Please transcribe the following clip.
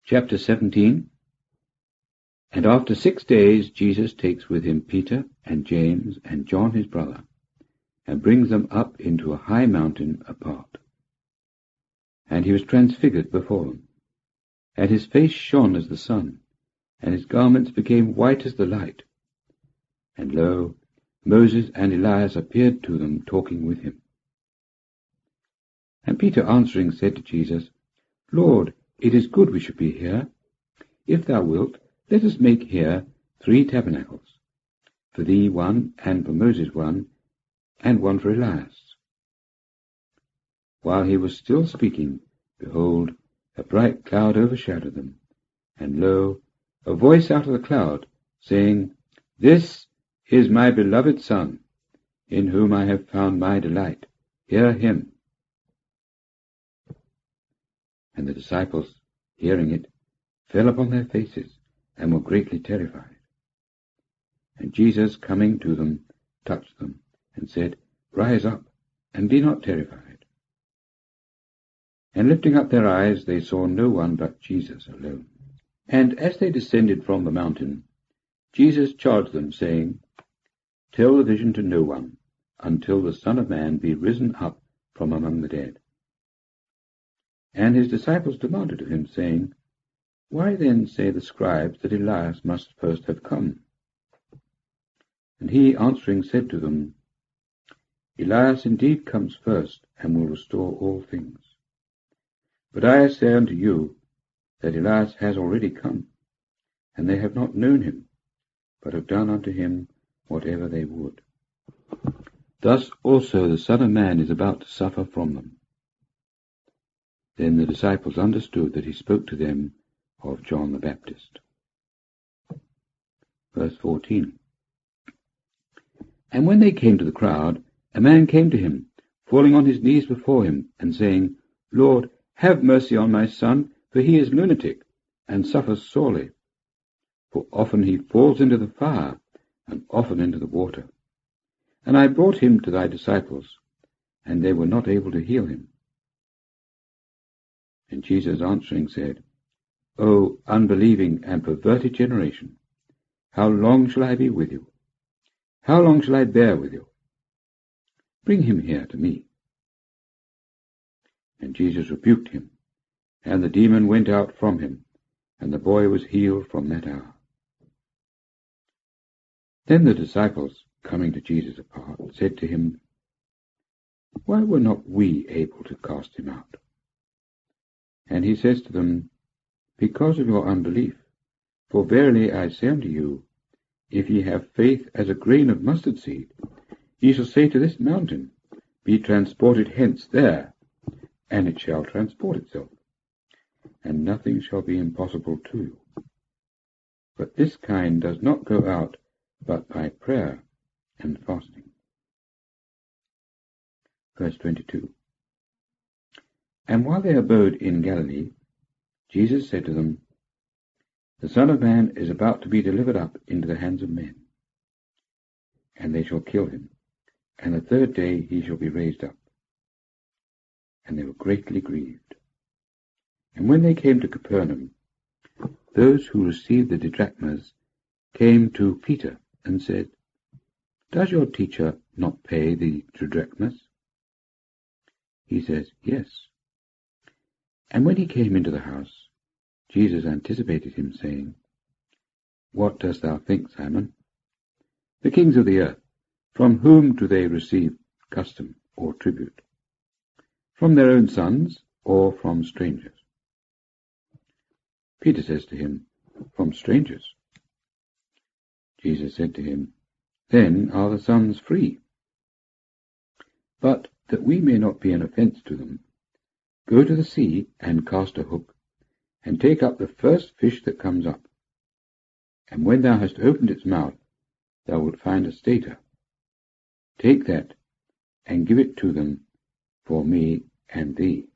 Chapter 17. And after 6 days Jesus takes with him Peter and James and John his brother, and brings them up into a high mountain apart. And he was transfigured before them, and his face shone as the sun, and his garments became white as the light. And lo, Moses and Elias appeared to them, talking with him. And Peter answering said to Jesus, Lord, it is good we should be here. If thou wilt, let us make here 3 tabernacles, for thee one, and for Moses one, and one for Elias. While he was still speaking, behold, a bright cloud overshadowed them, and lo, a voice out of the cloud, saying, This is my beloved Son, in whom I have found my delight. Hear him. And the disciples, hearing it, fell upon their faces, and were greatly terrified. And Jesus, coming to them, touched them, and said, Rise up, and be not terrified. And lifting up their eyes, they saw no one but Jesus alone. And as they descended from the mountain, Jesus charged them, saying, Tell the vision to no one, until the Son of Man be risen up from among the dead. And his disciples demanded of him, saying, Why then say the scribes that Elias must first have come? And he answering said to them, Elias indeed comes first, and will restore all things. But I say unto you, that Elias has already come, and they have not known him, but have done unto him whatever they would. Thus also the Son of Man is about to suffer from them. Then the disciples understood that he spoke to them of John the Baptist. Verse 14. And when they came to the crowd, a man came to him, falling on his knees before him, and saying, Lord, have mercy on my son, for he is lunatic, and suffers sorely. For often he falls into the fire, and often into the water. And I brought him to thy disciples, and they were not able to heal him. And Jesus answering said, O unbelieving and perverted generation, how long shall I be with you? How long shall I bear with you? Bring him here to me. And Jesus rebuked him, and the demon went out from him, and the boy was healed from that hour. Then the disciples, coming to Jesus apart, said to him, Why were not we able to cast him out? And he says to them, Because of your unbelief. For verily I say unto you, if ye have faith as a grain of mustard seed, ye shall say to this mountain, Be transported hence there, and it shall transport itself, and nothing shall be impossible to you. But this kind does not go out but by prayer and fasting. Verse 22. And while they abode in Galilee, Jesus said to them, The Son of Man is about to be delivered up into the hands of men, and they shall kill him, and the 3rd day he shall be raised up. And they were greatly grieved. And when they came to Capernaum, those who received the didrachmas came to Peter and said, Does your teacher not pay the didrachmas? He says, Yes. And when he came into the house, Jesus anticipated him, saying, What dost thou think, Simon? The kings of the earth, from whom do they receive custom or tribute? From their own sons, or from strangers? Peter says to him, From strangers. Jesus said to him, Then are the sons free. But that we may not be an offence to them, go to the sea, and cast a hook, and take up the first fish that comes up. And when thou hast opened its mouth, thou wilt find a stater. Take that, and give it to them for me and thee.